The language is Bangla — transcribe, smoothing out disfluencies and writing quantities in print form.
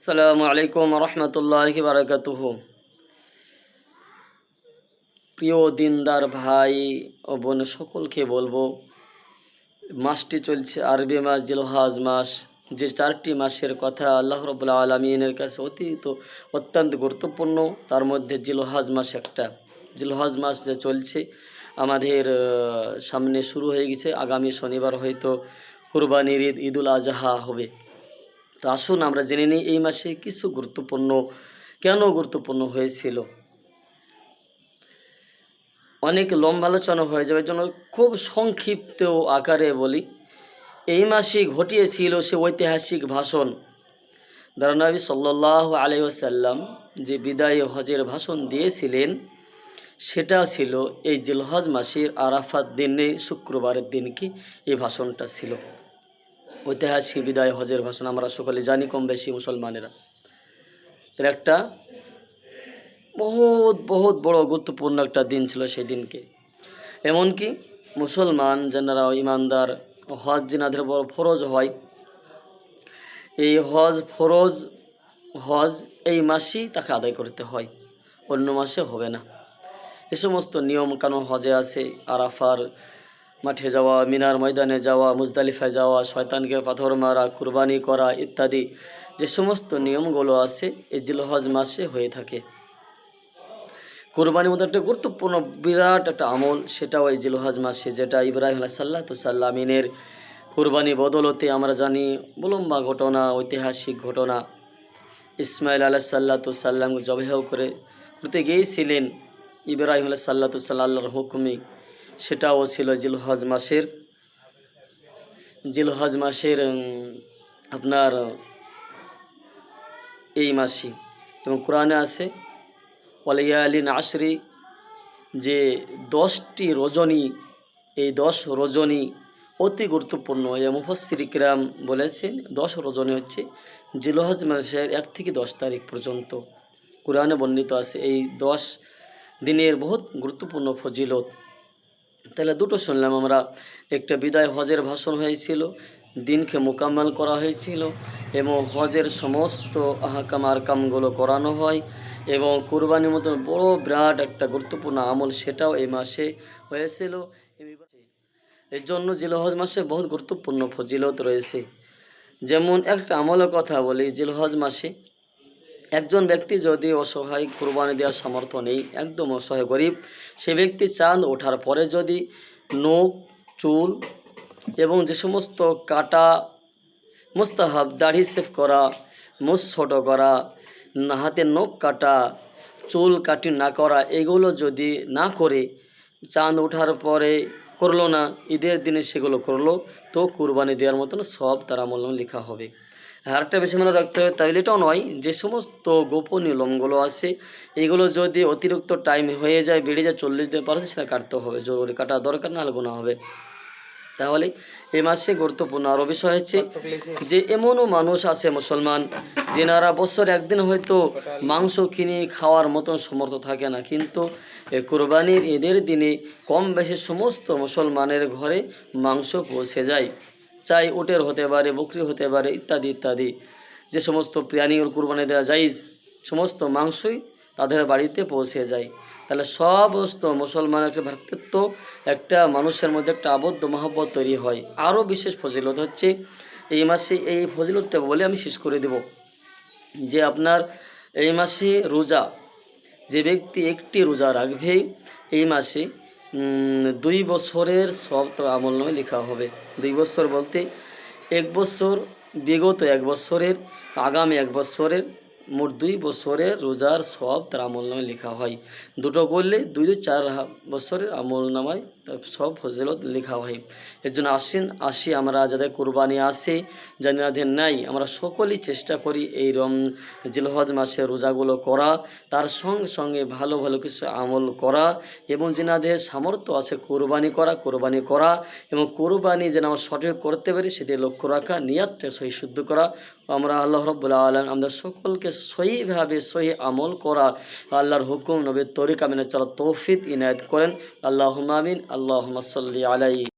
আসসালামু আলাইকুম রহমতুল্লাহি বারাকাতুহু। প্রিয় দিনদার ভাই ও বোন সকলকে বলবো, মাসটি চলছে আরবি মাস জিলহজ মাস। যে 4টি মাসের কথা আল্লাহ রাব্বুল আলামিনের কাছে অত্যন্ত গুরুত্বপূর্ণ, তার মধ্যে জিলহজ মাস একটা। জিলহজ মাস যে চলছে আমাদের সামনে শুরু হয়ে গেছে। আগামী শনিবার হয়তো কুরবানির ঈদুল আজহা হবে। তো আসুন আমরা জেনে নিই এই মাসে কিছু গুরুত্বপূর্ণ, কেন গুরুত্বপূর্ণ হয়েছিল। অনেক লম্বা আলোচনা হয়ে যাবে, জন্য খুব সংক্ষিপ্ত আকারে বলি। এই মাসে ঘটিয়েছিল সে ঐতিহাসিক ভাষণ। নবী সাল্লাল্লাহু আলাইহি ওয়াসাল্লাম যে বিদায় হজের ভাষণ দিয়েছিলেন, সেটা ছিল এই জিলহজ মাসের আরাফাত দিনে শুক্রবারের দিনকে এই ভাষণটা ছিল। ঐতিহাসিক বিদায় হজের ভাষণ আমরা সকলে জানি, কম বেশি মুসলমানেরা। এর একটা বহুত বড় গুরুত্বপূর্ণ একটা দিন ছিল সেই দিনকে। এমনকি মুসলমান যারা ইমানদার, হজ যিনাদের বড় ফরজ হয়, এই হজ এই মাসেই তাকে আদায় করতে হয়, অন্য মাসে হবে না। এ সমস্ত নিয়ম কানুন হজে আছে। আরাফার মাঠে যাওয়া, মিনার ময়দানে যাওয়া, মুজদালিফায় যাওয়া, শয়তানকে পাথর মারা, কুরবানি করা ইত্যাদি যে সমস্ত নিয়মগুলো আছে এই জিলহজ মাসে হয়ে থাকে। কুরবানির মধ্যে একটা গুরুত্বপূর্ণ বিরাট একটা আমল, সেটাও এই জিলহজ মাসে, যেটা ইব্রাহিম আলাইহিসসালামের কুরবানি বদলতে আমরা জানি লম্বা ঘটনা, ঐতিহাসিক ঘটনা। ইসমাইল আলাইহিসসালাম জবাহ করতে গিয়েছিলেন ইব্রাহিম আলাইহিসসালাম আল্লাহর হুকুমে। সেটাও ছিল জিলহজ মাসের আপনার এই মাসে। এবং কোরআনে আছে ওয়ালায়ালিন আশরি, যে 10টি রজনী, এই 10 রজনী অতি গুরুত্বপূর্ণ। এই মুফাসসির কিরাম বলেছেন 10 রজনী হচ্ছে জিলহজ মাসের 1 থেকে 10 তারিখ পর্যন্ত। কোরআনে বর্ণিত আছে এই 10 দিনের বহুত গুরুত্বপূর্ণ ফজিলত। তাহলে দুটো শুনলাম আমরা, একটা বিদায় হজের ভাষণ হয়েছিল, দিনকে মোকাম্মল করা হয়েছিল, এবং হজের সমস্ত আহকাম আরকামগুলো করানো হয়, এবং কুরবানির মতন বড় বিরাট একটা গুরুত্বপূর্ণ আমল সেটাও এই মাসে হয়েছিল। এর জন্য জিলহজ মাসে বহুত গুরুত্বপূর্ণ ফজিলত রয়েছে। যেমন একটা আমলের কথা বলি, জিলহজ মাসে একজন ব্যক্তি যদি অসহায়, কুরবানি দেওয়ার সামর্থ্য নেই, একদম অসহায় গরিব, সে ব্যক্তি চাঁদ ওঠার পরে যদি নখ, চুল এবং যে সমস্ত কাটা মুস্তাহাব, দাড়ি সেভ করা, মুছ ছোটো করা, হাতের নখ কাটা, চুল কাটিং না করা, এগুলো যদি না করে চাঁদ ওঠার পরে করলো না, ঈদের দিনে সেগুলো করলো, তো কুরবানি দেওয়ার মতন সব তার আমল লেখা হবে। আর একটা বেশি মনে রাখতে হবে, তাইলে এটাও নয় যে সমস্ত গোপনীয় লোমগুলো আছে এগুলো যদি অতিরিক্ত টাইম হয়ে যায়, বেড়ে যায়, 40 দিন পর সেটা কাটতে হবে, জরুরি কাটা দরকার, না হলে গুনাহ হবে। তাহলে এই মাসে গুরুত্বপূর্ণ আরও বিষয় হচ্ছে যে এমনও মানুষ আছে মুসলমান যেনারা বছর একদিন হয়তো মাংস কিনে খাওয়ার মতন সমর্থ থাকে না, কিন্তু কুরবানির ঈদের দিনে কম বেশি সমস্ত মুসলমানের ঘরে মাংস পৌঁছে যায়। চাই উটের হতে পারে, বকরি হতে পারে, ইত্যাদি ইত্যাদি যে সমস্ত প্রাণীর কুরবানি দেওয়া যায়, সমস্ত মাংসই তাদের বাড়িতে পৌঁছে যায়। তাহলে সমস্ত মুসলমানের একটা ভ্রাতৃত্ব, একটা মানুষের মধ্যে একটা আবদ্ধ মহব্বত তৈরি হয়। আরও বিশেষ ফজিলত হচ্ছে এই মাসে, এই ফজিলতটা বলে আমি শেষ করে দেব, যে আপনার এই মাসে রোজা, যে ব্যক্তি একটি রোজা রাখবে এই মাসে 2 বছরের সব আমলনামায় লেখা হবে। 2 বছর বলতে 1 বছর, বিগত 1 বছরের, আগামী 1 বছরের, মোট 2 বছরের রোজার সব তার আমলনামায় লেখা হয়। দুটো করলে 2-4 বছরের আমলনামায় সব ফজিলত লেখা হয়। এর জন্য আসি আমরা যাদের কুরবানি আসে, যাদের নাই, আমরা সকলেই চেষ্টা করি এই জিলহজ মাসের রোজাগুলো করা, তার সঙ্গে সঙ্গে ভালো ভালো কিছু আমল করা, এবং যেনাদের সামর্থ্য আছে কোরবানি করা, এবং কোরবানি যেন আমরা সঠিক করতে পারি সেটি লক্ষ্য রাখা, নিয়াতটা সহি শুদ্ধ করা। আমরা আল্লাহ রাব্বুল আলামিন আমাদের সকলকে সহিভাবে সহি আমল করা, আল্লাহর হুকুম নবীর তরিকা মেনে চলার তৌফিক ইনায়েত করেন। আল্লাহুম্মা আমিন। আল্লাহুম্মা সাল্লি আলাইহি।